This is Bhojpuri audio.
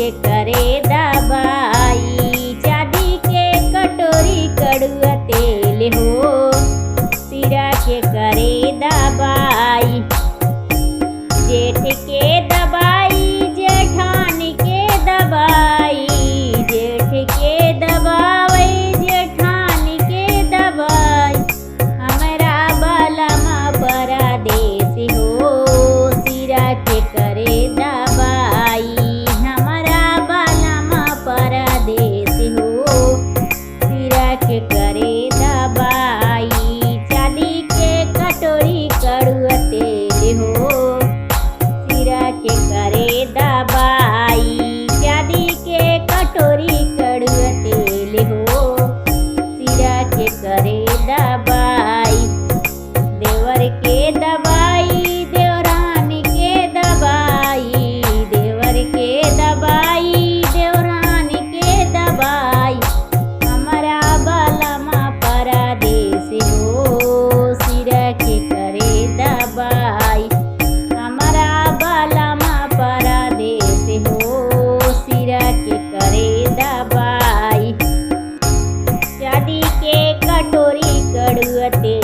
के करे दबाई, चांदी के कटोरी कड़ुआ तेल हो, सिरा के करे दबाई। जेठ के दबाई जेठान के दबाई, जेठ के दबाई जेठान के दबाई। हमरा बलमा परदेस हो, सिरा के करे दबाई। हमरा बलमा परदेस हो, सिरा के करे दबाई। चांदी के कटोरी कड़ुआ तेल हो, सिरा के करे दबाई। चांदी के कटोरी कड़ुआ तेल हो, सिरा के करे दबाई। देवर के दबाई देवरान के दबाई, देवर के दबाई देवरान के दबाई। हमरा बलमा परदेस हो, सिरा के करे दबाई। हमरा बलमा परदेस हो, सिरा के करे दबाई। चांदी के कटोरी कड़ुआ तेल